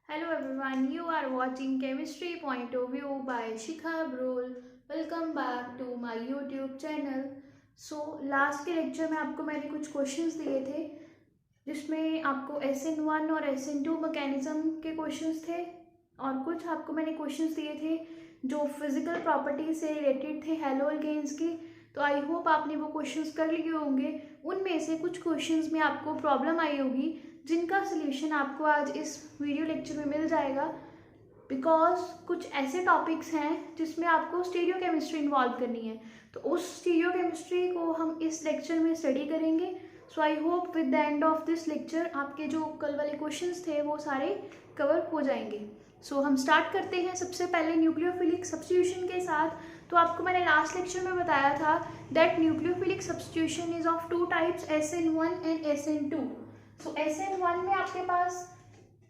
Hello everyone, you are watching Chemistry Point of View by Shikha Brol. Welcome back to my YouTube channel. Last के lecture में आपको मैंने कुछ questions दिए थे जिसमें आपको SN1 और SN2 मैकेनिज्म के क्वेश्चंस थे और कुछ आपको मैंने क्वेश्चंस दिए थे जो फिजिकल प्रॉपर्टी से रिलेटेड थे हैलो अल्केन्स की। तो आई होप आपने वो क्वेश्चंस कर लिए होंगे। उनमें से कुछ क्वेश्चंस में आपको प्रॉब्लम आई होगी जिनका सोल्यूशन आपको आज इस वीडियो लेक्चर में मिल जाएगा, बिकॉज कुछ ऐसे टॉपिक्स हैं जिसमें आपको स्टीरियो केमिस्ट्री इन्वॉल्व करनी है। तो उस स्टीरियो केमिस्ट्री को हम इस लेक्चर में स्टडी करेंगे। So I hope with the end of this lecture आपके जो कल वाले क्वेश्चंस थे वो सारे कवर हो जाएंगे। सो हम स्टार्ट करते हैं सबसे पहले न्यूक्लियोफिलिक सब्स्टिट्यूशन के साथ। तो आपको मैंने लास्ट लेक्चर में बताया था that nucleophilic substitution is of two types, SN1 and SN2। So SN1 में आपके पास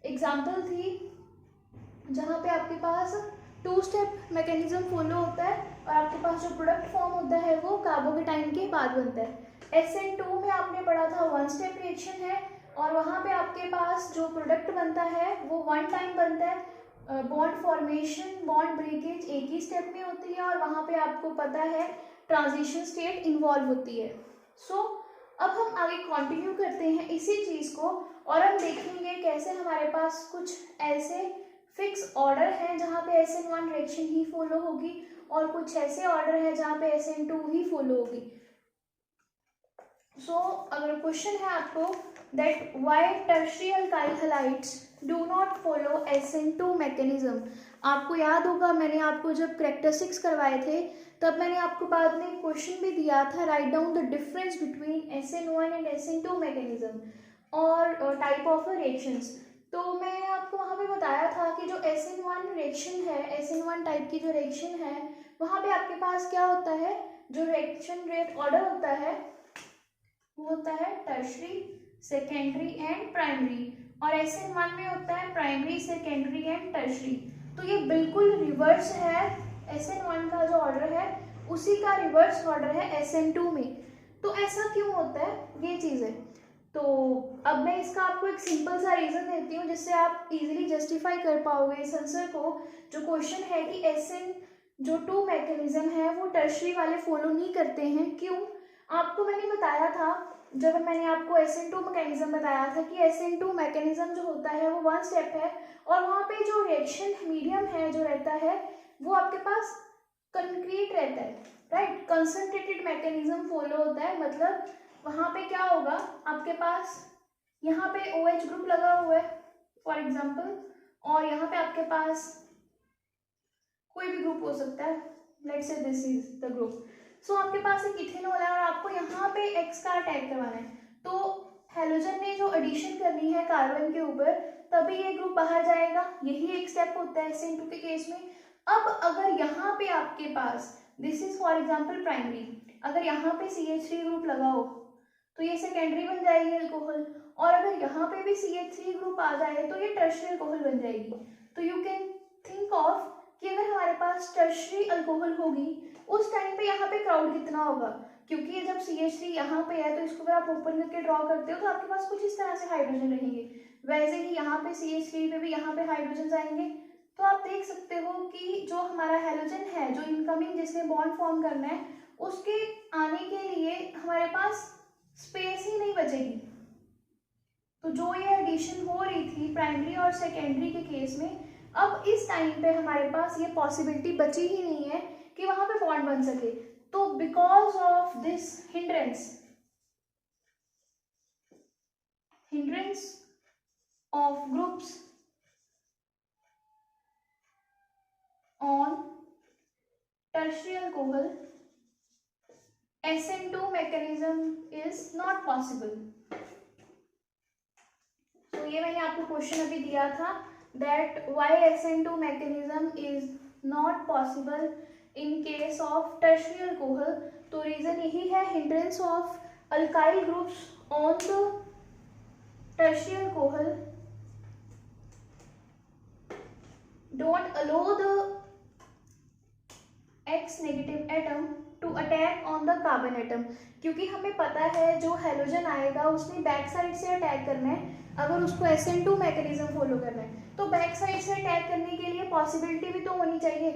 एग्जाम्पल थी जहाँ पे आपके पास टू स्टेप मैकेनिज्म फॉलो होता है और आपके पास जो प्रोडक्ट फॉर्म होता है वो कार्बोकेटाइन के बाद बनता है। SN2 में आपने पढ़ा था वन स्टेप रिएक्शन है और वहाँ पे आपके पास जो प्रोडक्ट बनता है वो वन टाइम बनता है। बॉन्ड फॉर्मेशन बॉन्ड ब्रेकेज एक ही स्टेप में होती है और वहाँ पे आपको पता है ट्रांजिशन स्टेट इन्वॉल्व होती है। अब हम आगे कंटिन्यू करते हैं इसी चीज़ को और हम देखेंगे कैसे हमारे पास कुछ ऐसे फिक्स ऑर्डर हैं जहाँ पे SN1 रिएक्शन ही फॉलो होगी और कुछ ऐसे ऑर्डर है जहाँ पे SN2 ही फॉलो होगी। अगर क्वेश्चन है आपको that why tertiary alkyl halides do not follow SN2 mechanism. आपको याद होगा मैंने आपको जब कैरेक्टरिस्टिक्स करवाए थे तब मैंने आपको बाद में क्वेश्चन भी दिया था, write down the difference between SN1 and SN2 mechanism और टाइप ऑफ रिएक्शंस। तो मैंने आपको वहाँ पे बताया था कि जो SN1 रिएक्शन है, SN1 टाइप की जो रिएक्शन है वहाँ पे आपके पास क्या होता है, जो रिएक्शन रेट ऑर्डर होता है वो होता है टर्शियरी, सेकेंडरी एंड प्राइमरी, और SN1 में होता है प्राइमरी, सेकेंडरी एंड टर्शियरी। तो ये बिल्कुल रिवर्स है, SN1 का जो ऑर्डर है उसी का रिवर्स ऑर्डर है SN2 में। तो ऐसा क्यों होता है, ये चीज़ है। तो अब मैं इसका आपको एक सिंपल सा रीज़न देती हूँ जिससे आप इजीली जस्टिफाई कर पाओगे इस आंसर को। जो क्वेश्चन है कि SN जो टू मैकेनिज्म है वो टर्शियरी वाले फॉलो नहीं करते हैं, क्यों? आपको मैंने बताया था जब मैंने आपको SN2 मैकेनिज्म बताया था कि SN2 मैकेनिज्म जो होता है वो वन स्टेप है और वहाँ पे जो रिएक्शन मीडियम है जो रहता है वो आपके पास कंक्रीट रहता है, राइट। कंसंट्रेटेड मैकेनिज्म फॉलो होता है, मतलब वहाँ पे क्या होगा, आपके पास यहाँ पे OH ग्रुप लगा हुआ है फॉर एग्जाम्पल और यहाँ पे आपके पास कोई भी ग्रुप हो सकता है, let's say this is the group. आपके पास एक इथेनॉल है और आपको यहाँ पे X का अटैक करवाना है। तो हेलोजन ने जो एडिशन करनी है कार्बन के ऊपर तभी ये ग्रुप बाहर जाएगा, यही एक स्टेप होता है SN2 के केस में। अब अगर यहाँ पे आपके पास this is for example primary, अगर यहाँ पे CH3 ग्रुप लगा हो तो ये सेकेंडरी बन जाएगी अल्कोहल, और अगर यहाँ पे भी CH3 ग्रुप आ जाए तो ये टर्शियरी अल्कोहल बन जाएगी। तो यू कैन थिंक ऑफ कि अगर हमारे पास टर्शियरी अल्कोहल होगी उस टाइम पे यहाँ पे क्राउड कितना होगा, क्योंकि ये जब CH3 यहाँ पे है तो इसको अगर आप ओपन करके ड्रॉ करते हो तो आपके पास कुछ इस तरह से हाइड्रोजन रहेंगे, वैसे ही यहाँ पे CH3 पे भी यहाँ पे हाइड्रोजन आएंगे। तो आप देख सकते हो कि जो हमारा हेलोजन है जो इनकमिंग जिसने बॉन्ड फॉर्म करना है उसके आने के लिए हमारे पास स्पेस ही नहीं बचेगी। तो जो ये एडिशन हो रही थी प्राइमरी और सेकेंडरी के केस में, अब इस टाइम पे हमारे पास ये पॉसिबिलिटी बची ही नहीं है कि वहां पे बॉन्ड बन सके। तो because of this hindrance of groups on tertiary alcohol SN2 mechanism is not possible। तो ये मैंने आपको क्वेश्चन अभी दिया था that why SN2 mechanism is not possible in case of tertiary alcohol। तो रीजन यही है, hindrance of alkyl groups on the tertiary alcohol don't allow the X negative atom to attack on the carbon atom, क्योंकि हमें पता है जो halogen आएगा उसने बैक साइड से अटैक करना है। अगर उसको SN2 मैकेनिज्म फॉलो करना है तो बैक साइड से अटैक करने के लिए पॉसिबिलिटी भी तो होनी चाहिए,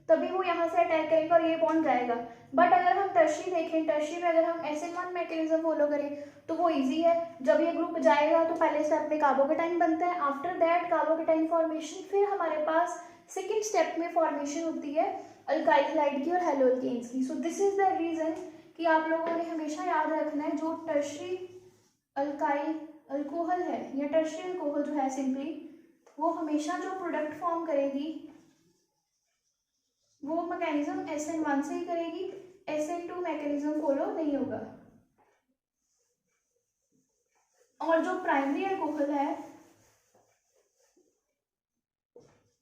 तभी वो यहाँ से अटैक करेंगे और ये बॉन्ड जाएगा। बट अगर हम टर्शरी देखें, टर्शरी में अगर हम SN1 मैकेनिज्म फॉलो करें तो वो इजी है। जब ये ग्रुप जाएगा तो पहले स्टेप में कार्बोकेटाइन बनता है, आफ्टर दैट कार्बोकेटाइन फॉर्मेशन, फिर हमारे पास सेकेंड स्टेप में फॉर्मेशन होती है अल्काइल हैलाइड की और हैलोअल्केन्स की। So this is the reason कि आप लोगों ने हमेशा याद रखना है जो टर्शरी अल्काइल अल्कोहल है या टर्शरी अल्कोहल जो है सिंपली, वो हमेशा जो प्रोडक्ट फॉर्म करेगी वो मैकेनिज्म SN1 से ही करेगी, SN2 मैकेनिज्म फॉलो नहीं होगा। और जो प्राइमरी अल्कोहल है,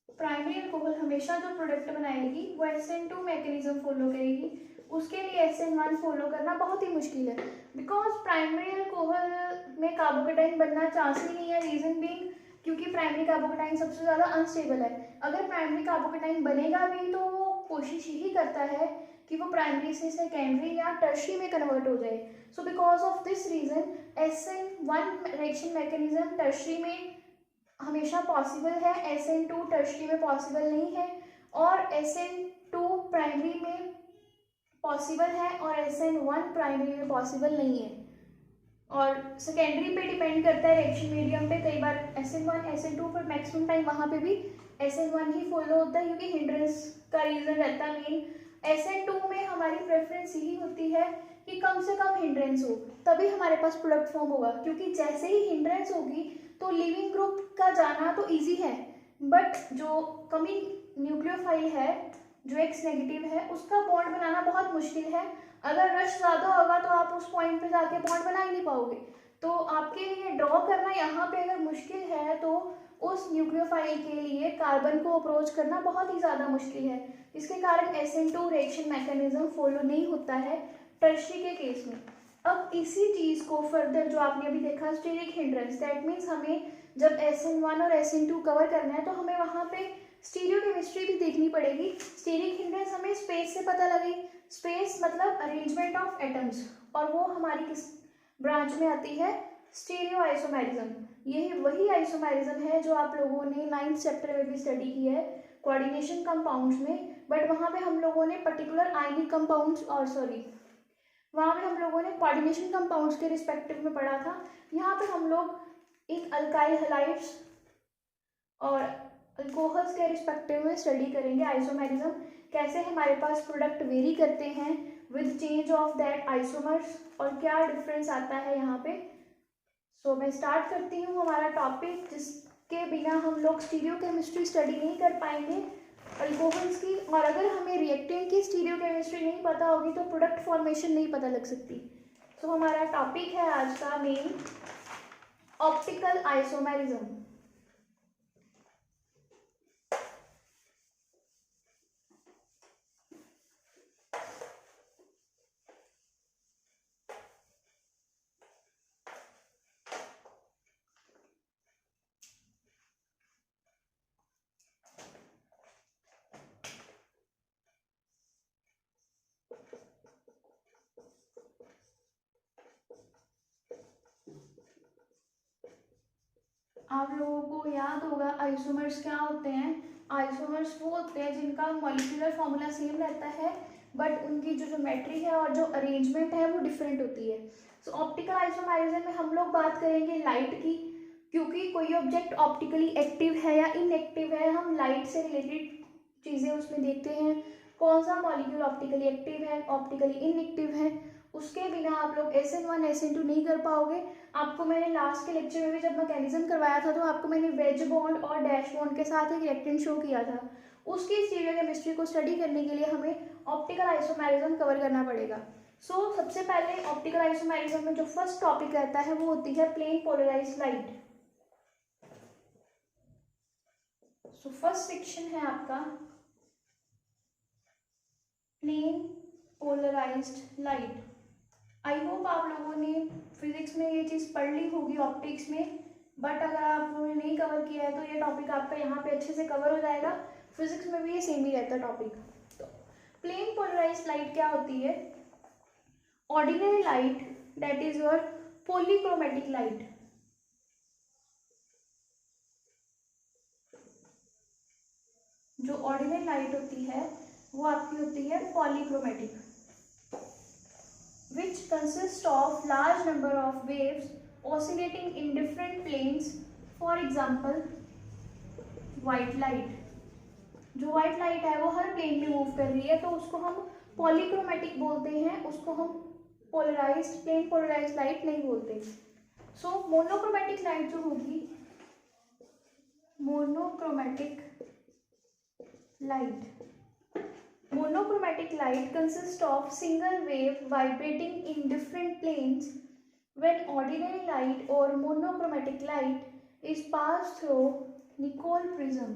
प्राइमरी अल्कोहल हमेशा जो प्रोडक्ट बनाएगी वो SN2 मैकेनिज्म फॉलो करेगी, उसके लिए SN1 फॉलो करना बहुत ही मुश्किल है, बिकॉज प्राइमरी अल्कोहल में कार्बोकेटाइन बनना चांस ही नहीं है। रीजन बीइंग क्योंकि प्राइमरी कार्बोकेटाइन सबसे ज़्यादा अनस्टेबल है। अगर प्राइमरी कार्बोकेटाइन बनेगा भी तो वो कोशिश यही करता है कि वो प्राइमरी से सेकेंडरी या टर्शरी में कन्वर्ट हो जाए। So because of this reason SN1 reaction mechanism tertiary में हमेशा पॉसिबल है, SN2 टर्शरी में पॉसिबल नहीं है, और SN2 प्राइमरी में पॉसिबल है और SN1 प्राइमरी में पॉसिबल नहीं है। और सेकेंडरी पे डिपेंड करता है रिएक्शन मीडियम पे, कई बार SN1 SN2 पर मैक्सिमम टाइम वहाँ पे भी SN1 ही फॉलो होता है क्योंकि हिंड्रेंस का रीज़न रहता है मेन। SN2 में हमारी प्रेफरेंस यही होती है कि कम से कम हिंड्रेंस हो, तभी हमारे पास प्रोडक्ट फॉर्म होगा, क्योंकि जैसे ही हिंड्रेंस होगी तो लिविंग ग्रुप का जाना तो ईजी है, बट जो कमिंग न्यूक्लियोफाइल है जो X नेगेटिव है उसका बॉन्ड बनाना बहुत मुश्किल है। अगर रश ज़्यादा होगा तो आप उस पॉइंट पे जाके बॉन्ड बना ही नहीं पाओगे, तो आपके लिए ड्रॉ करना यहाँ पे अगर मुश्किल है तो उस न्यूक्लियोफाइल के लिए कार्बन को अप्रोच करना बहुत ही ज़्यादा मुश्किल है, इसके कारण SN2 रिएक्शन मैकेनिज्म फॉलो नहीं होता है टर्शरी के केस में। अब इसी चीज़ को फर्दर जो आपने अभी देखा स्टीरिक हिंड्रेंस, दैट मीन्स हमें जब SN1 और SN2 कवर करना है तो हमें वहाँ पे स्टीरियोकेमिस्ट्री भी देखनी पड़ेगी। स्टीरिक हिंड्रेंस हमें स्पेस से पता लगी, स्पेस मतलब अरेंजमेंट ऑफ एटम्स, और वो हमारी किस ब्रांच में आती है, स्टीरियो आइसोमेरिज्म। यही वही आइसोमेरिज्म है जो आप लोगों ने 9th चैप्टर में भी स्टडी की है कोऑर्डिनेशन कंपाउंड्स में, बट वहाँ पे हम लोगों ने पर्टिकुलर आयनिक कंपाउंड्स और वहाँ पे हम लोगों ने कोऑर्डिनेशन कंपाउंड्स के रिस्पेक्टिव में पढ़ा था। यहाँ पे हम लोग एक अल्काइल हैलाइड्स और अल्कोहल्स के रिस्पेक्टिव में स्टडी करेंगे आइसोमेरिज्म, कैसे हमारे पास प्रोडक्ट वेरी करते हैं with change of that isomers और क्या डिफरेंस आता है यहाँ पे। सो मैं स्टार्ट करती हूँ हमारा टॉपिक, जिसके बिना हम लोग स्टीरियोकेमिस्ट्री स्टडी नहीं कर पाएंगे अल्कोहल्स की, और अगर हमें रिएक्टेंट की स्टीरियोकेमिस्ट्री नहीं पता होगी तो प्रोडक्ट फॉर्मेशन नहीं पता लग सकती। सो हमारा टॉपिक है आज का मेन ऑप्टिकल आइसोमेरिज्म। आप लोगों को याद होगा आइसोमर्स क्या होते हैं। आइसोमर्स वो होते हैं जिनका मॉलिक्यूलर फॉर्मूला सेम रहता है बट उनकी जो ज्योमेट्री है और जो अरेंजमेंट है वो डिफरेंट होती है। सो ऑप्टिकल आइसोमेरिज्म में हम लोग बात करेंगे लाइट की, क्योंकि कोई ऑब्जेक्ट ऑप्टिकली एक्टिव है या इनएक्टिव है, हम लाइट से रिलेटेड चीज़ें उसमें देखते हैं। कौन सा मॉलिक्यूल ऑप्टिकली एक्टिव है, ऑप्टिकली इनएक्टिव है, उसके बिना आप लोग SN1 SN2 नहीं कर पाओगे। आपको मैंने लास्ट के लेक्चर में भी जब मैकेनिज्म करवाया था तो आपको मैंने वेज बॉन्ड और डैश बॉन्ड के साथ एक रिएक्टेंट शो किया था। उसकी स्टीरियोकेमिस्ट्री को स्टडी करने के लिए हमें ऑप्टिकल आइसोमेरिज्म कवर करना पड़ेगा। सो सबसे पहले ऑप्टिकल आइसोमेरिज्म में जो फर्स्ट टॉपिक रहता है वो होती है plane polarised light. So first section है आपका plane polarised light. I hope आप लोगों ने फिजिक्स में ये चीज़ पढ़ ली होगी ऑप्टिक्स में, बट अगर आप लोगों ने नहीं कवर किया है तो ये टॉपिक आपका यहाँ पे अच्छे से कवर हो जाएगा। फिजिक्स में भी ये सेम ही रहता है टॉपिक। तो प्लेन पोलराइज्ड लाइट क्या होती है? Ordinary light, that is your polychromatic light. जो ऑर्डिनरी लाइट होती है वो आपकी होती है polychromatic, which consists of large number of waves oscillating in different planes. For example, white light. जो white light है वो हर प्लेन में मूव कर रही है, तो उसको हम पॉलीक्रोमेटिक बोलते हैं, उसको हम पोलराइज्ड, प्लेन पोलराइज्ड लाइट नहीं बोलते। सो मोनोक्रोमेटिक लाइट जो होगी, monochromatic light, monochromatic light consists of single wave vibrating in different planes. When ordinary light or monochromatic light is passed through Nicol prism,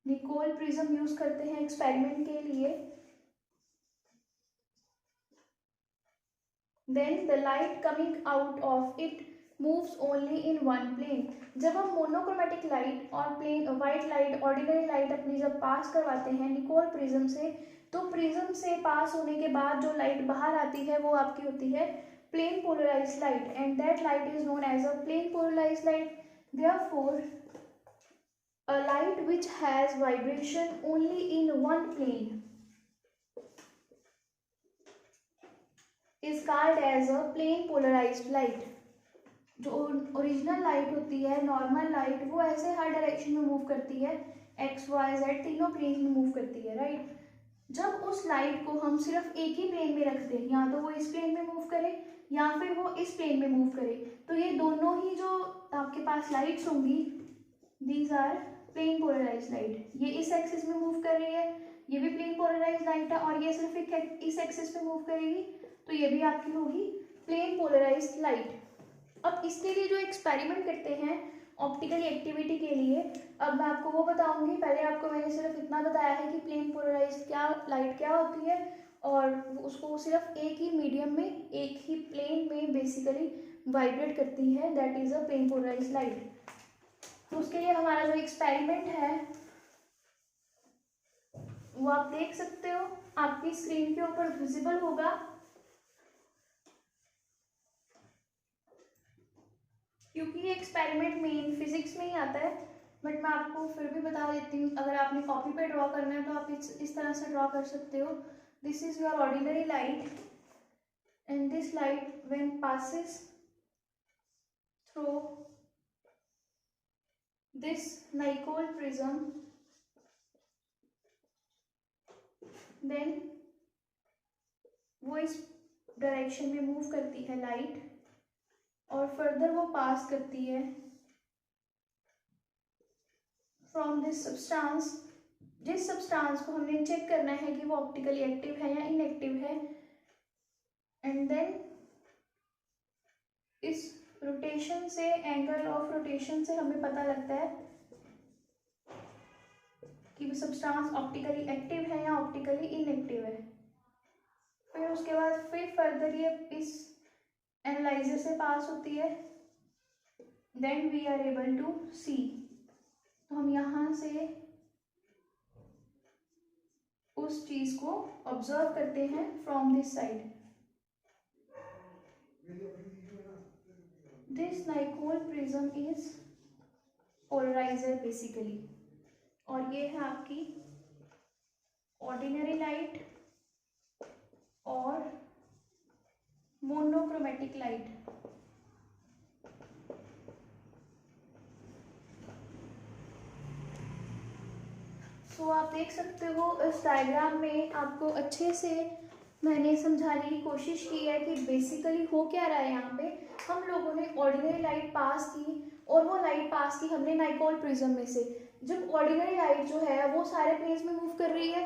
Nicol prism use करते हैं experiment के लिए, then the light coming out of it moves only in one plane. जब हम monochromatic light और plain white light, ordinary light अपनी जब पास करवाते हैं निकोल प्रिज्म से, तो प्रिज्म से पास होने के बाद जो लाइट बाहर आती है वो आपकी होती है plane polarised light, and that light is known as a plane polarised light. Therefore a light which has vibration only in one plane is called as a plane polarized light. जो original light होती है, normal light, वो ऐसे हर direction में move करती है, x Y Z तीनों plane में मूव करती है, राइट। जब उस लाइट को हम सिर्फ एक ही प्लेन में रख दें, या तो वो इस प्लेन में मूव करे या फिर वो इस प्लेन में मूव करे, तो ये दोनों ही जो आपके पास लाइट्स होंगी, these are plane polarised light. ये इस एक्सिस में मूव कर रही है, ये भी प्लेन पोलराइज्ड लाइट है, और ये सिर्फ इस एक्सिस में मूव करेगी, तो ये भी आपकी होगी प्लेन पोलराइज्ड लाइट। अब इसके लिए जो एक्सपेरिमेंट करते हैं ऑप्टिकल एक्टिविटी के लिए, अब मैं आपको वो बताऊंगी। पहले आपको मैंने सिर्फ इतना बताया है कि प्लेन पोलराइज्ड क्या लाइट क्या होती है, और उसको सिर्फ एक ही मीडियम में, एक ही प्लेन में बेसिकली वाइब्रेट करती है, that is a plane polarised light. तो उसके लिए हमारा जो एक्सपेरिमेंट है वो आप देख सकते हो, आपकी स्क्रीन के ऊपर विजिबल होगा। क्योंकि ये एक्सपेरिमेंट मेन फिजिक्स में ही आता है, बट मैं आपको फिर भी बता देती हूँ। अगर आपने कॉपी पे ड्रॉ करना है तो आप इस तरह से ड्रॉ कर सकते हो। This is your ordinary light, and this light when passes through this Nicol prism, then वो इस डायरेक्शन में मूव करती है लाइट, और फर्दर वो पास करती है फ्रॉम दिस सब्सटेंस, जिस सब्सटेंस को हमने चेक करना है कि वो ऑप्टिकली एक्टिव है या इनएक्टिव है, एंड देन इस रोटेशन से, एंगल ऑफ रोटेशन से हमें पता लगता है कि वो सब्सटेंस ऑप्टिकली एक्टिव है या ऑप्टिकली इनएक्टिव है। फिर उसके बाद फिर फर्दर ये इस एनालाइजर से पास होती है, then we are able to see. तो हम यहाँ से उस चीज को ऑब्जर्व करते हैं from this side. This Nicol prism is polariser basically, और ये है आपकी ऑर्डिनरी लाइट और मोनोक्रोमेटिक लाइट। सो आप देख सकते हो इस डायग्राम में, आपको अच्छे से मैंने समझाने की कोशिश की है कि बेसिकली हो क्या रहा है। यहाँ पे हम लोगों ने ऑर्डिनरी लाइट पास की, और वो लाइट पास की हमने Nicol प्रिज्म में से। जब ऑर्डिनरी लाइट जो है वो सारे प्लेन्स में मूव कर रही है,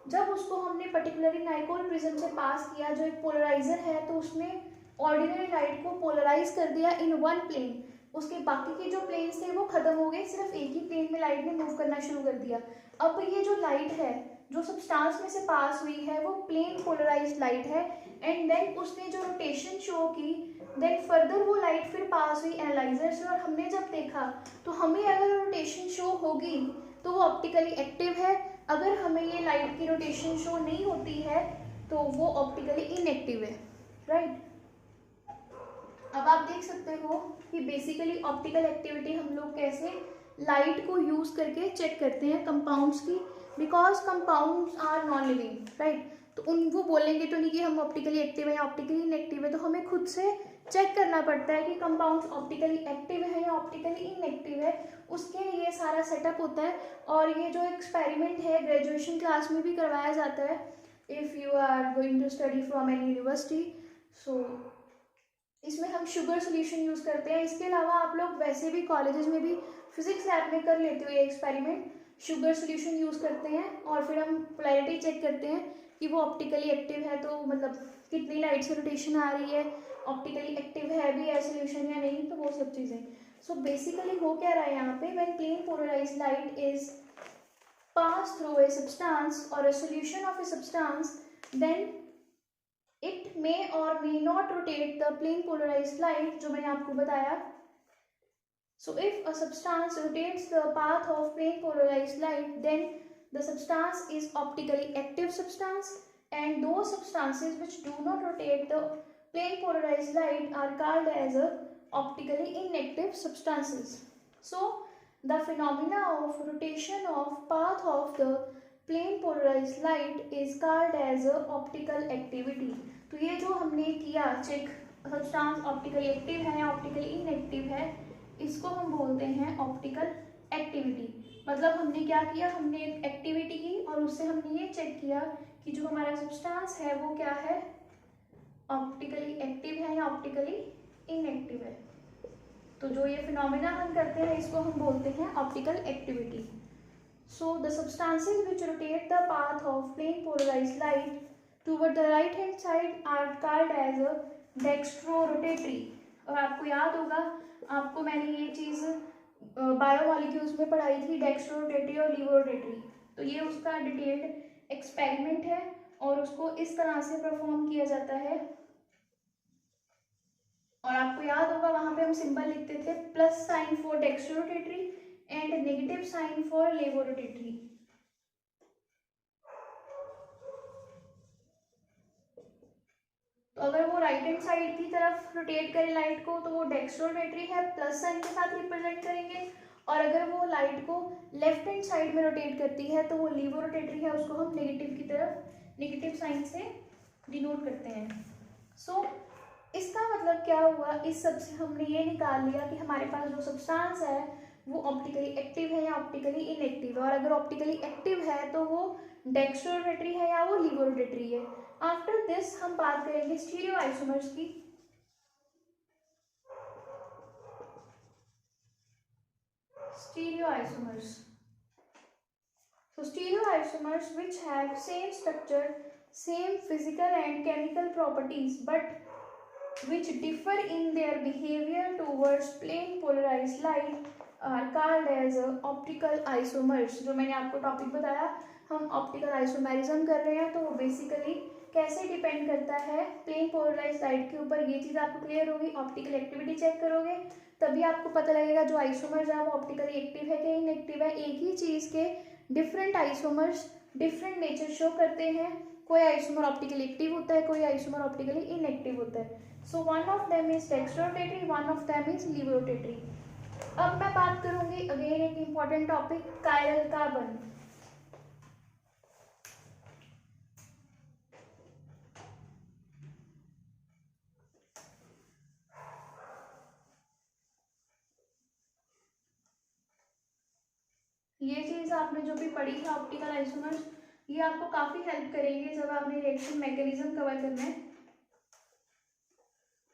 जब उसको हमने पर्टिकुलरली Nicol प्रिज्म से पास किया जो एक पोलराइजर है, तो उसने ऑर्डिनरी लाइट को पोलराइज कर दिया इन वन प्लेन। उसके बाकी के जो प्लेन्स थे वो खत्म हो गए, सिर्फ एक ही प्लेन में लाइट ने मूव करना शुरू कर दिया। अब ये जो लाइट है जो सब्सटेंस में से पास हुई है वो प्लेन पोलराइज्ड लाइट है, एंड देन उसने जो रोटेशन शो की, देन फर्दर वो लाइट फिर पास हुई एनालाइजर से, और हमने जब देखा तो हमें अगर रोटेशन शो होगी तो वो ऑप्टिकली एक्टिव है, अगर हमें ये लाइट की रोटेशन शो नहीं होती है तो वो ऑप्टिकली इनएक्टिव है, राइट। अब आप देख सकते हो कि बेसिकली ऑप्टिकल एक्टिविटी हम लोग कैसे लाइट को यूज़ करके चेक करते हैं कंपाउंड्स की, because compounds are non living, right. तो उन वो बोलेंगे तो नहीं कि हम ऑप्टिकली एक्टिव है या ऑप्टिकली इनएक्टिव है, तो हमें खुद से चेक करना पड़ता है कि कंपाउंड्स ऑप्टिकली एक्टिव है या ऑप्टिकली इनएक्टिव है। उसके लिए सारा सेटअप होता है। और ये जो एक्सपेरिमेंट है ग्रेजुएशन क्लास में भी करवाया जाता है, if you are going to study from any university. So इसमें हम शुगर सोल्यूशन यूज़ करते हैं। इसके अलावा आप लोग वैसे भी कॉलेजेस में भी फिजिक्स लैब में कर लेते हो ये एक्सपेरिमेंट, शुगर सोल्यूशन यूज़ करते हैं और फिर हम पोलैरिटी चेक करते हैं कि वो ऑप्टिकली एक्टिव है, तो मतलब कितनी लाइट से रोटेशन आ रही है, ऑप्टिकली एक्टिव है भी है सोल्यूशन या नहीं, तो वो सब चीज़ें। सो बेसिकली हो क्या रहा है यहाँ पे, when plane polarised light is pass through a substance और a solution of a substance, then it may or may not rotate the plane polarized light, जो मैंने आपको बताया। So if a substance rotates the path of plane polarized light, then the substance is optically active substance, and those substances which do not rotate the plane polarized light are called as optically inactive substances. So the phenomena of rotation of path of the plane polarized light is called as optical activity. तो ये जो हमने किया check substance optically active है या optically inactive है, इसको हम बोलते हैं ऑप्टिकल एक्टिविटी। मतलब हमने क्या किया, हमने एक एक्टिविटी की और उससे हमने ये चेक किया कि जो हमारा सब्सटेंस है वो क्या है, ऑप्टिकली एक्टिव है या ऑप्टिकली इनएक्टिव है। तो जो ये फिनोमिना हम करते हैं इसको हम बोलते हैं optical activity. So the substances which rotate the path of plane polarised light toward the right hand side are called as dextrorotatory. और आपको याद होगा, आपको मैंने ये चीज़ बायोमॉलिक्यूल्स में पढ़ाई थी, डेक्स्ट्रोरोटेटरी और लीवोरोटेटरी। तो ये उसका डिटेल्ड एक्सपेरिमेंट है और उसको इस तरह से परफॉर्म किया जाता है। और आपको याद होगा वहां पे हम सिंबल लिखते थे plus sign for dextrorotatory and negative sign for levorotatory. तो अगर वो राइट हैंड साइड की तरफ रोटेट करे लाइट को तो वो डेक्स्ट्रोरोटेटरी है, प्लस साइन के साथ रिप्रेजेंट करेंगे। और अगर वो लाइट को लेफ्ट हैंड साइड में रोटेट करती है तो वो लीवोरोटेटरी है, उसको हम नेगेटिव की तरफ नेगेटिव साइन से डिनोट करते हैं। सो इसका मतलब क्या हुआ, इस सब से हमने ये निकाल लिया कि हमारे पास जो सब्सटेंस है वो ऑप्टिकली एक्टिव है या ऑप्टिकली इनएक्टिव है। और अगर ऑप्टिकली एक्टिव है तो वो डेक्स्ट्रोरोटेटरी है या वो लीवोरोटेटरी है। आफ्टर दिस हम बात करेंगे स्टीरियो आइसोमर्स की। Stereo isomers, so stereoisomers which have same structure, same physical and chemical properties but which differ in their behavior towards plane polarized light are called as optical isomers। जो मैंने आपको topic बताया, हम optical isomerism कर रहे हैं, तो वो बेसिकली कैसे डिपेंड करता है प्लेन पोलराइज्ड लाइट के ऊपर, ये चीज़ आपको क्लियर होगी। ऑप्टिकल एक्टिविटी चेक करोगे तभी आपको पता लगेगा जो आइसोमर्स है वो ऑप्टिकली एक्टिव है कि इनएक्टिव है। एक ही चीज़ के different isomers different nature show करते हैं। कोई आइसोमर ऑप्टिकली एक्टिव होता है, कोई आइसोमर ऑप्टिकली इनएक्टिव होता है। So one of them is dextrorotatory, one of them is levorotatory. अब मैं बात करूंगी अगेन एक इंपॉर्टेंट टॉपिक, कायरल कार्बन। ये चीज़ आपने जो भी पढ़ी है ऑप्टिकल आइसोमर्स, ये आपको काफ़ी हेल्प करेंगे जब आपने रिएक्शन मैकेनिज्म कवर करना है,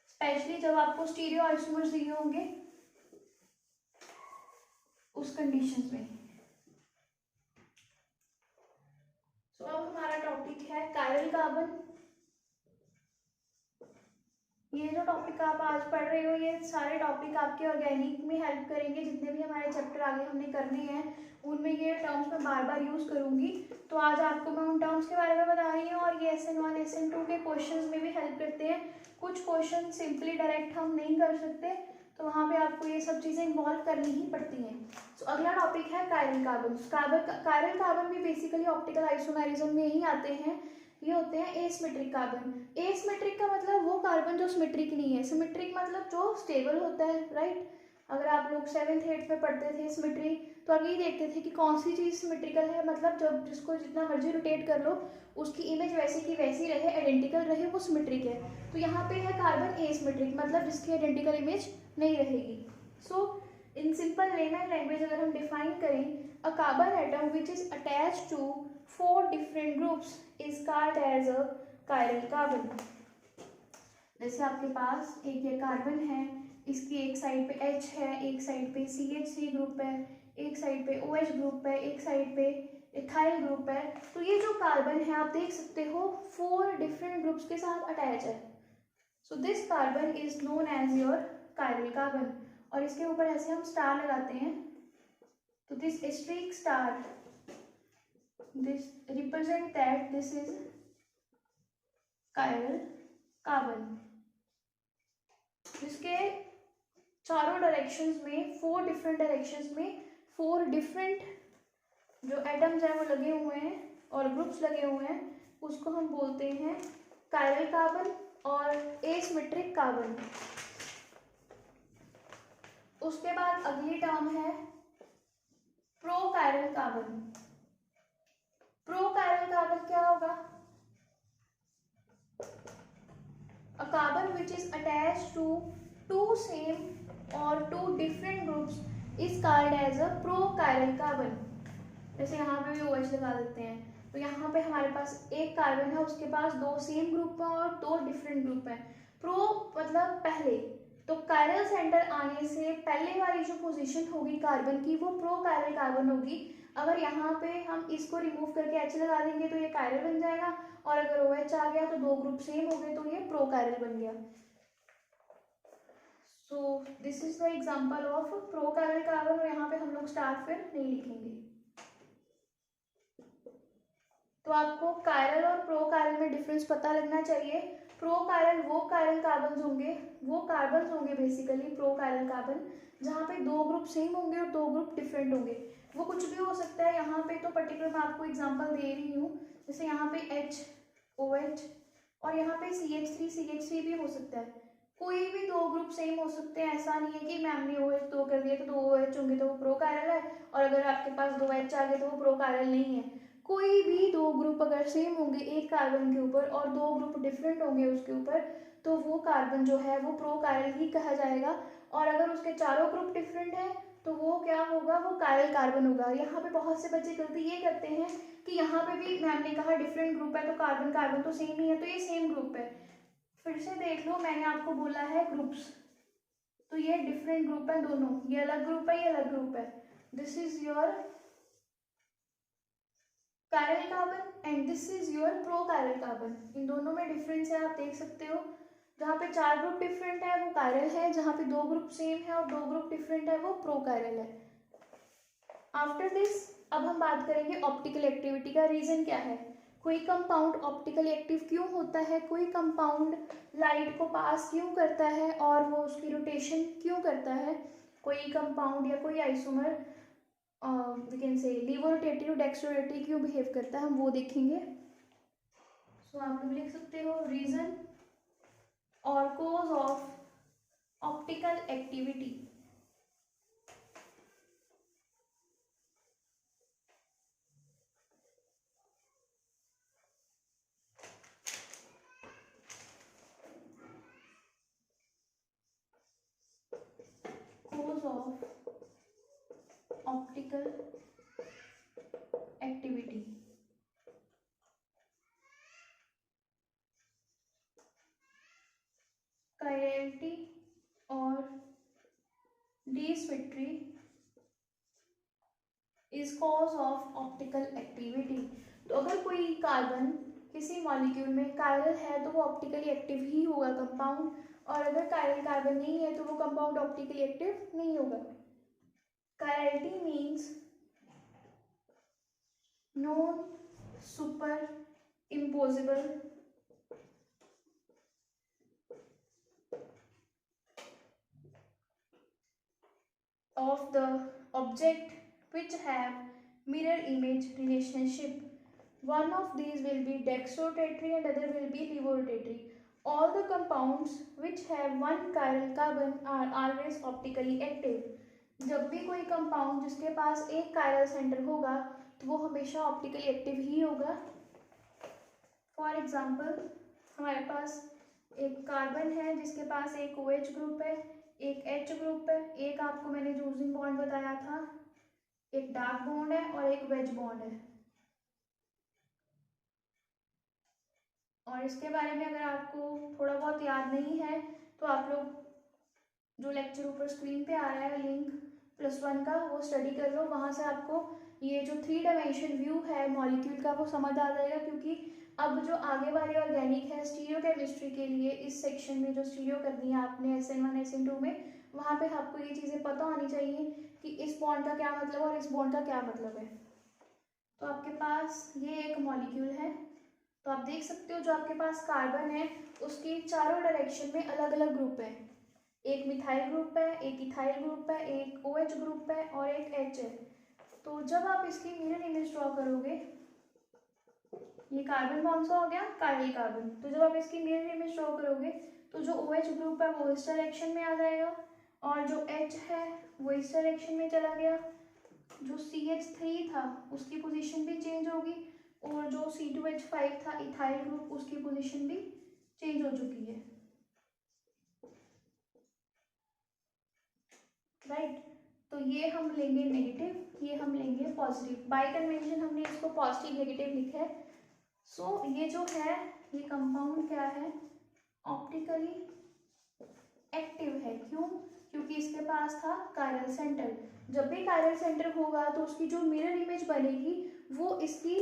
स्पेशली जब आपको स्टीरियो आइसोमर्स दिए होंगे उस कंडीशंस में। तो अब हमारा टॉपिक है कायरल कार्बन। ये जो टॉपिक आप आज पढ़ रहे हो ये सारे टॉपिक आपके ऑर्गेनिक में हेल्प करेंगे। जितने भी हमारे चैप्टर आगे हमने करने हैं उनमें ये टर्म्स मैं बार बार यूज़ करूँगी। तो आज आपको मैं उन टर्म्स के बारे में बता रही हूँ और ये SN1 SN2 के क्वेश्चंस में भी हेल्प करते हैं। कुछ क्वेश्चन सिंपली डायरेक्ट हम नहीं कर सकते तो वहाँ पे आपको ये सब चीज़ें इन्वॉल्व करनी ही पड़ती हैं। सो अगला टॉपिक है कायरल कार्बन। कायरल कार्बन भी बेसिकली ऑप्टिकल आइसोमेरिज्म में ही आते हैं। ये होते हैं एसिमेट्रिक कार्बन। एसिमेट्रिक का मतलब वो कार्बन जो सिमेट्रिक नहीं है। सिमेट्रिक मतलब जो स्टेबल होता है, राइट। अगर आप लोग 7th 8th में पढ़ते थे सिमेट्री, तो आगे ही देखते थे कि कौन सी चीज़ सिमेट्रिकल है, मतलब जब जिसको जितना मर्जी रोटेट कर लो उसकी इमेज वैसे की वैसी रहे, आइडेंटिकल रहे, वो सिमेट्रिक है। तो यहाँ पे है कार्बन एसिमेट्रिक, मतलब जिसकी आइडेंटिकल इमेज नहीं रहेगी। So in simple layman language अगर हम डिफाइन करें, a carbon atom which is attached to 4 different groups is called as a chiral carbon. जैसे आपके पास एक ये कार्बन है, इसकी एक साइड पे H है, एक साइड पे CH3 ग्रुप है, एक साइड पे OH ग्रुप है, एक साइड पे इथाइल ग्रुप है। तो ये जो कार्बन है आप देख सकते हो 4 डिफरेंट ग्रुप्स के साथ अटैच है। So this carbon is known as your chiral carbon. और इसके ऊपर ऐसे हम स्टार लगाते हैं, तो this streak star this represent that this is chiral carbon. जिसके चारों डायरेक्शंस में 4 डिफरेंट डायरेक्शंस में 4 डिफरेंट जो एटम्स हैं वो लगे हुए हैं और ग्रुप्स लगे हुए हैं, उसको हम बोलते हैं कायरल कार्बन और एसिमेट्रिक कार्बन। उसके बाद अगली टर्म है प्रोकायरल कार्बन। प्रोकायरल कार्बन क्या होगा? A carbon which is attached to 2 same or 2 different groups is called as a prochiral carbon। जैसे यहाँ पे भी OH लगा देते हैं, तो यहाँ पे हमारे पास एक कार्बन है, उसके पास 2 सेम ग्रुप हैं और 2 डिफरेंट ग्रुप हैं। प्रो मतलब पहले, तो कायरल सेंटर आने से पहले वाली जो पोजीशन होगी कार्बन की वो प्रोकायरल कार्बन होगी। अगर यहाँ पे हम इसको रिमूव करके H लगा देंगे तो ये कायरल बन जाएगा, और अगर OH आ गया तो 2 ग्रुप सेम हो गए तो ये प्रोकायरल बन गया। So this is the example of prochiral carbon. और यहाँ पे हम लोग स्टार फिर नहीं लिखेंगे। तो आपको कायरल और प्रोकायरल में डिफरेंस पता लगना चाहिए। प्रोकायरल वो कायरल कार्बन होंगे, वो कार्बन होंगे बेसिकली प्रोकायरल कार्बन, जहाँ पे 2 ग्रुप सेम होंगे और 2 ग्रुप डिफरेंट होंगे। वो कुछ भी हो सकता है, यहाँ पे तो पर्टिकुलर मैं आपको एग्जांपल दे रही हूँ। जैसे यहाँ पे H OH और यहाँ पे CH3 भी हो सकता है। कोई भी 2 ग्रुप सेम हो सकते हैं, ऐसा नहीं है कि मैम ने OH 2 कर दिया तो 2 OH होंगे तो वो प्रोकायरल है, और अगर आपके पास 2 H आ गए तो वो प्रोकायरल नहीं है। कोई भी 2 ग्रुप अगर सेम होंगे एक कार्बन के ऊपर और 2 ग्रुप डिफरेंट होंगे उसके ऊपर, तो वो कार्बन जो है वो प्रोकायरल ही कहा जाएगा। और अगर उसके चारों ग्रुप डिफरेंट है तो वो क्या होगा, वो कायरल कार्बन होगा। यहाँ पे बहुत से बच्चे गलती ये करते हैं कि यहाँ पे भी मैम ने कहा डिफरेंट ग्रुप है तो कार्बन कार्बन तो सेम ही है, तो ये सेम ग्रुप है। फिर से देख लो, मैंने आपको बोला है ग्रुप्स, तो ये डिफरेंट ग्रुप है दोनों, ये अलग ग्रुप है, ये अलग ग्रुप है। This is your chiral carbon and this is your prochiral carbon. इन दोनों में डिफरेंस है, आप देख सकते हो। जहाँ पे 4 ग्रुप डिफरेंट है वो कायरल है, जहाँ पे 2 ग्रुप सेम है और 2 ग्रुप डिफरेंट है वो प्रोकायरल है। आफ्टर दिस अब हम बात करेंगे ऑप्टिकल एक्टिविटी का। रीजन क्या है, कोई कंपाउंड ऑप्टिकली एक्टिव क्यों होता है, कोई कंपाउंड लाइट को पास क्यों करता है और वो उसकी रोटेशन क्यों करता है, कोई कंपाउंड या कोई आइसोमर वी कैन से लिवोरोटेटिव डेक्सट्रोरेटिव क्यों बिहेव करता है, हम वो देखेंगे। सो आप लोग लिख सकते हो रीजन और cause of optical activity. Cause of optical activity. Chirality और dissymmetry is cause of optical activity. तो अगर कोई कार्बन किसी मॉलिक्यूल में कायरल है तो वो ऑप्टिकली एक्टिव ही होगा कंपाउंड, और अगर कायरल कार्बन नहीं है तो वो कंपाउंड ऑप्टिकली एक्टिव नहीं होगा। Chirality means non super imposable of the object which have mirror image relationship. One of these will be dextrorotatory and other will be levorotatory. All the compounds which have one chiral carbon are always optically active. जब भी कोई compound जिसके पास एक chiral centre होगा तो वो हमेशा optically active ही होगा. फॉर एग्जाम्पल हमारे पास एक कार्बन है जिसके पास एक OH ग्रुप है, एक H ग्रुप है, एक आपको मैंने यूजिंग बॉन्ड बताया था, एक डार्क बॉन्ड है और एक वेज बॉन्ड है. और इसके बारे में अगर आपको थोड़ा बहुत याद नहीं है तो आप लोग जो लेक्चर ऊपर स्क्रीन पे आ रहा है लिंक +1 का वो स्टडी कर लो. वहाँ से आपको ये जो 3 डायमेंशन व्यू है मॉलिक्यूल का वो समझ आ जाएगा. क्योंकि अब जो आगे वाले ऑर्गेनिक है स्टीरियो केमिस्ट्री के लिए इस सेक्शन में जो स्टीरियो करनी है आपने SN1 SN2 में, वहाँ पे आपको ये चीज़ें पता होनी चाहिए कि इस बॉन्ड का क्या मतलब और इस बॉन्ड का क्या मतलब है. तो आपके पास ये एक मॉलिक्यूल है, तो आप देख सकते हो जो आपके पास कार्बन है उसके चारों डायरेक्शन में अलग अलग ग्रुप है. एक मिथाइल ग्रुप है, एक इथाइल ग्रुप है, एक OH ग्रुप है और एक H है. तो जब आप इसकी मिरर इमेज ड्रॉ करोगे, ये कार्बन कौन सा हो गया, काइरल कार्बन. तो जब आप इसकी मिरर इमेज ड्रॉ करोगे तो जो OH ग्रुप है वो इस डायरेक्शन में आ जाएगा और जो H है वो इस डायरेक्शन में चला गया. जो CH3 था उसकी पोजीशन भी चेंज होगी और जो C2H5 था इथाइल ग्रुप उसकी पोजीशन भी चेंज हो चुकी है. राइट. तो ये हम लेंगे नेगेटिव, ये हम लेंगे पॉजिटिव. बाय कन्वेंशन हमने इसको पॉजिटिव नेगेटिव लिखा है. सो ये जो है ये कंपाउंड क्या है, ऑप्टिकली एक्टिव है. क्यों? क्योंकि इसके पास था कायरल सेंटर. जब भी कायरल सेंटर होगा तो उसकी जो मिरर इमेज बनेगी वो इसकी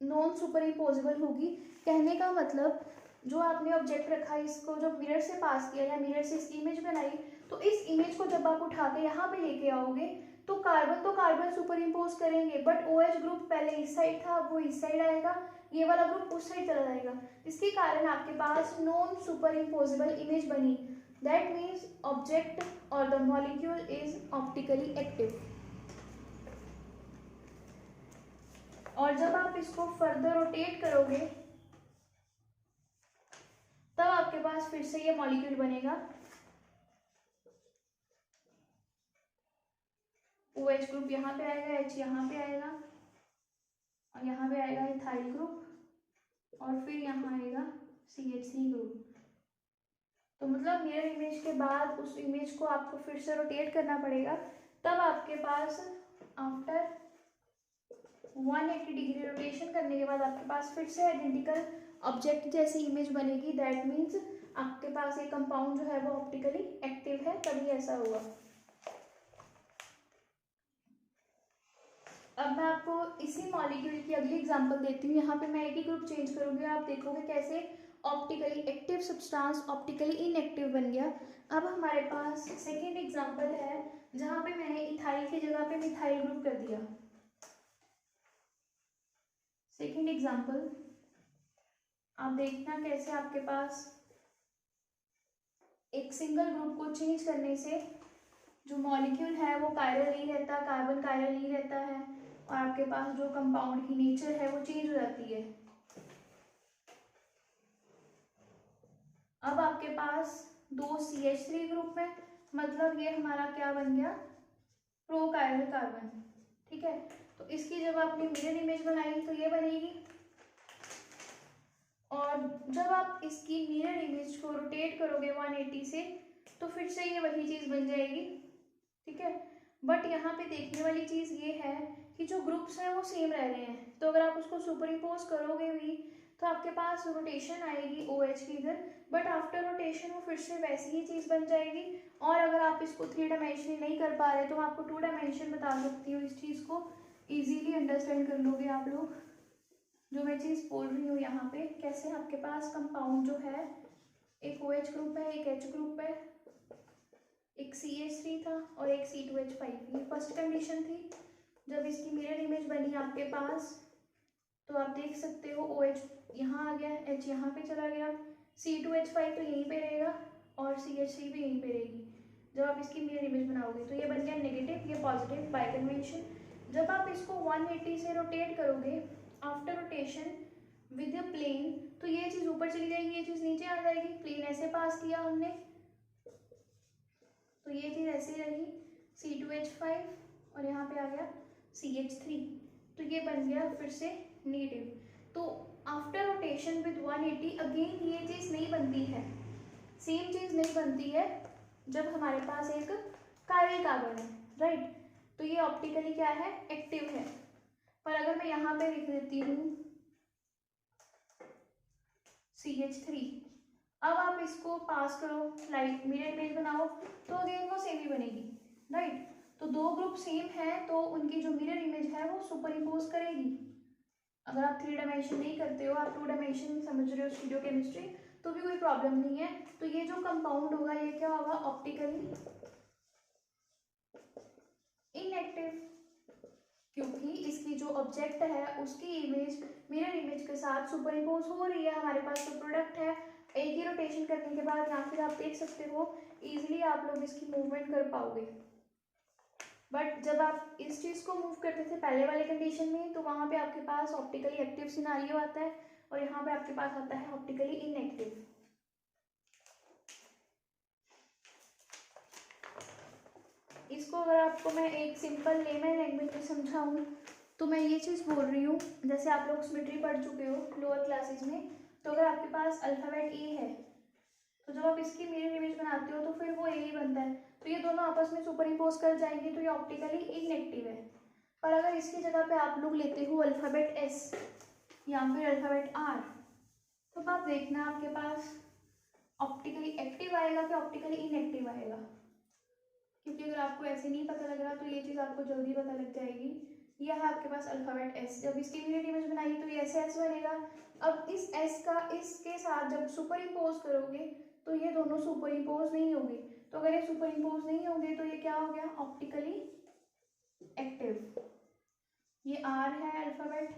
नॉन सुपर इम्पोजिबल होगी. कहने का मतलब जो आपने ऑब्जेक्ट रखा इसको जब मिरर से पास किया या मिरर से इसकी इमेज बनाई, तो इस इमेज को जब आप उठा के यहाँ पे लेके आओगे तो कार्बन सुपर इम्पोज करेंगे, बट OH ग्रुप पहले इस साइड था अब वो इस साइड आएगा, ये वाला ग्रुप उस साइड चला जाएगा. इसके कारण आपके पास नॉन सुपर इम्पोजिबल इमेज बनी. दैट मीन्स ऑब्जेक्ट और the molecule is optically active. और जब आप इसको फर्दर रोटेट करोगे तब आपके पास फिर से ये मॉलिक्यूल बनेगा. OH ग्रुप यहाँ पे आएगा, H यहाँ पे आएगा और यहाँ पे आएगा इथाइल ग्रुप और फिर यहाँ आएगा CH3 ग्रुप. तो मतलब मिरर इमेज के बाद उस इमेज को आपको फिर से रोटेट करना पड़ेगा. तब आपके पास आफ्टर 180 डिग्री रोटेशन करने के बाद आपके पास फिर से आइडेंटिकल ऑब्जेक्ट जैसी इमेज बनेगी. दैट मीन्स आपके पास ये कंपाउंड जो है वो ऑप्टिकली एक्टिव है, तभी ऐसा हुआ. अब मैं आपको इसी मॉलिक्यूल की अगली एग्जांपल देती हूँ. यहाँ पे मैं एक ही ग्रुप चेंज करूँगी, आप देखोगे कैसे optically active substance optically inactive बन गया. अब हमारे पास सेकेंड एग्जांपल है जहाँ पे मैंने इथाइल की जगह पे मिथाइल ग्रुप कर दिया. सेकेंड एग्जांपल आप देखना कैसे आपके पास एक सिंगल ग्रुप को चेंज करने से जो मॉलिक्यूल है वो कायरल नहीं रहता, कार्बन कायरल नहीं रहता है और आपके पास जो कंपाउंड की नेचर है वो चेंज हो जाती है. अब आपके पास 2 CH3 ग्रुप में, मतलब ये हमारा क्या बन गया, प्रो कायरल कार्बन. ठीक है. तो इसकी जब आपने मिरर इमेज बनाई तो ये बनेगी और जब आप इसकी मिरर इमेज को रोटेट करोगे 180 से तो फिर से ये वही चीज़ बन जाएगी. ठीक है. बट यहाँ पे देखने वाली चीज़ ये है कि जो ग्रुप्स हैं वो सेम रह रहे हैं. तो अगर आप उसको सुपर इम्पोज करोगे भी तो आपके पास रोटेशन आएगी OH की इधर, बट आफ्टर रोटेशन वो फिर से वैसी ही चीज़ बन जाएगी. और अगर आप इसको 3 डायमेंशनल नहीं कर पा रहे तो मैं आपको 2 डायमेंशन बता सकती हूँ. इस चीज़ को ईजीली अंडरस्टैंड कर लोगे आप लोग जो मैं चीज़ बोल रही हूँ. यहाँ पे कैसे आपके पास कंपाउंड जो है एक OH ग्रुप है, एक H ग्रुप है, एक CH3 था और एक C2H5. ये फर्स्ट कंडीशन थी. जब इसकी मिरर इमेज बनी आपके पास तो आप देख सकते हो OH यहाँ आ गया, H यहाँ पे चला गया, C2H5 तो यहीं पे रहेगा और CH3 भी यहीं पे रहेगी. जब आप इसकी मिरर इमेज बनाओगे तो ये बन गया नेगेटिव, ये पॉजिटिव बाय कन्वेंशन। जब आप इसको 180 से रोटेट करोगे after rotation with the plane, तो ये चीज़ ऊपर चली जाएगी, ये चीज़ नीचे आ जाएगी। प्लेन ऐसे पास किया हमने तो ये चीज़ ऐसे रहेगी C2H5 और यहाँ पे आ गया CH3, तो ये बन गया फिर से नेगेटिव। तो आफ्टर रोटेशन विद 180 अगेन ये चीज़ नहीं बनती है, सेम चीज़ नहीं बनती है जब हमारे पास एक काइरल कार्बन है, राइट। तो ये ऑप्टिकली क्या है, एक्टिव है। पर अगर मैं यहाँ पे लिख देती हूँ CH3, अब आप इसको पास करो लाइट मिरर इमेज बनाओ तो अगेन वो सेम ही बनेगी, राइट। तो दो ग्रुप सेम है तो उनकी जो मिरर इमेज है वो सुपर इम्पोज करेगी। अगर आप 3 डायमेंशन नहीं करते हो, आप 2 डायमेंशन समझ रहे हो स्टूडियो केमिस्ट्री, तो भी कोई प्रॉब्लम नहीं है। तो ये जो कंपाउंड होगा ये क्या होगा, ऑप्टिकली इनएक्टिव, क्योंकि इसकी जो ऑब्जेक्ट है उसकी इमेज मिरर इमेज के साथ सुपर इम्पोज हो रही है। हमारे पास जो प्रोडक्ट है एक ही रोटेशन करने के बाद, या फिर आप देख सकते हो इजीली आप लोग इसकी मूवमेंट कर पाओगे। बट जब आप इस चीज़ को मूव करते थे पहले वाले कंडीशन में, तो वहाँ पे आपके पास ऑप्टिकली एक्टिव सिनारियो आता है और यहाँ पे आपके पास आता है ऑप्टिकली इनएक्टिव। इसको अगर आपको मैं एक सिंपल लेमन लैंग्वेज में समझाऊँ तो मैं ये चीज़ बोल रही हूँ, जैसे आप लोग सिमेट्री पढ़ चुके हो लोअर क्लासेस में, तो अगर आपके पास अल्फ़ाबेट ए है तो जब आप इसकी मिरर इमेज बनाते हो तो फिर वो ए ही बनता है, तो ये दोनों आपस में सुपर इम्पोज कर जाएंगे, तो ये ऑप्टिकली इनएक्टिव है। पर अगर इसकी जगह पे आप लोग लेते हो अल्फ़ाबेट एस या फिर अल्फ़ाबेट आर, तो आप देखना आपके पास ऑप्टिकली एक्टिव आएगा कि ऑप्टिकली इनएक्टिव आएगा। क्योंकि अगर आपको ऐसे नहीं पता लग रहा तो ये चीज़ आपको जल्दी पता लग जाएगी। यह है आपके पास अल्फ़ाबेट एस, जब इसकी मिरर इमेज बनाई तो ये ऐसे एस बनेगा। अब इस एस का इसके साथ जब सुपर इम्पोज करोगे तो ये दोनों सुपर इम्पोज नहीं होंगे, तो अगर ये सुपर इम्पोज नहीं होंगे तो ये क्या हो गया, ऑप्टिकली एक्टिव। ये आर है अल्फ़ाबेट,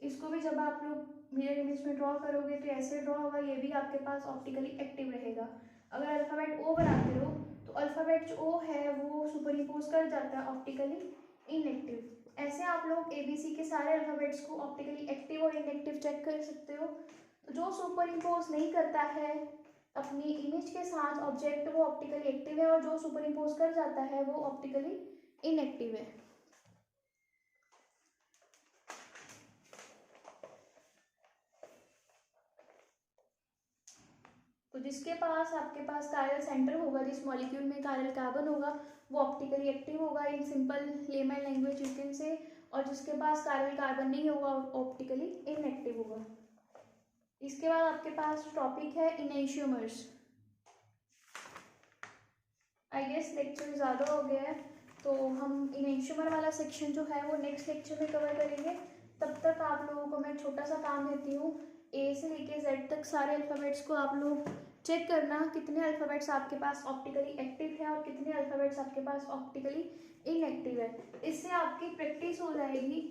इसको भी जब आप लोग मिरर इमेज में ड्रॉ करोगे तो ऐसे ड्रॉ होगा, ये भी आपके पास ऑप्टिकली एक्टिव रहेगा। अगर अल्फ़ाबेट ओ बनाते हो तो अल्फ़ाबेट जो ओ है वो सुपर इम्पोज कर जाता है ऑप्टिकली इनएक्टिव। ऐसे आप लोग ABC के सारे अल्फ़ाबेट्स को ऑप्टिकली एक्टिव और इनएक्टिव चेक कर सकते हो। तो जो सुपर इम्पोज नहीं करता है अपनी इमेज के साथ ऑब्जेक्ट वो ऑप्टिकली एक्टिव है, और जो सुपर इम्पोज कर जाता है वो ऑप्टिकली इनएक्टिव है। तो जिसके पास आपके पास कायरल सेंटर होगा, जिस मॉलिक्यूल में कायरल कार्बन होगा वो ऑप्टिकली एक्टिव होगा इन simple layman language you can say, और जिसके पास कायरल कार्बन नहीं होगा ऑप्टिकली इनएक्टिव होगा। इसके बाद आपके पास टॉपिक है इनेंशियोमर्स। आई गेस लेक्चर ज़्यादा हो गया है, तो हम इनेंशियोमर वाला सेक्शन जो है वो नेक्स्ट लेक्चर में कवर करेंगे। तब तक आप लोगों को मैं छोटा सा काम देती हूँ, ए से लेके जेड तक सारे अल्फ़ाबेट्स को आप लोग चेक करना कितने अल्फ़ाबेट्स आपके पास ऑप्टिकली एक्टिव है और कितने अल्फ़ाबेट्स आपके पास ऑप्टिकली इनएक्टिव है। इससे आपकी प्रैक्टिस हो जाएगी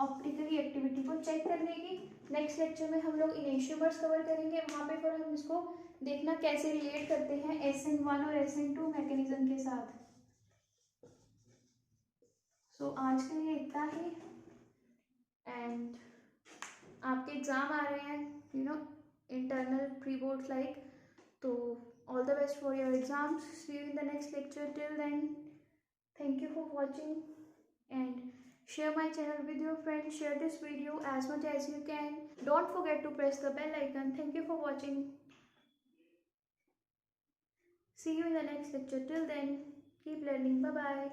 ऑप्टिकली एक्टिविटी को चेक करने की। नेक्स्ट लेक्चर में हम लोग इनेंशियोमर्स कवर करेंगे, वहाँ पे फिर हम इसको देखना कैसे रिलेट करते हैं SN1 और SN2 मैकेनिज्म के साथ। सो आज के लिए इतना ही, एंड आपके एग्ज़ाम आ रहे हैं इंटरनल प्री बोर्ड लाइक, तो all the best for your exams. See you in the next lecture, till then thank you for watching and share my channel with your friends. Share this video as much as you can. Don't forget to press the bell icon. Thank you for watching. See you in the next lecture. Till then, keep learning. Bye bye.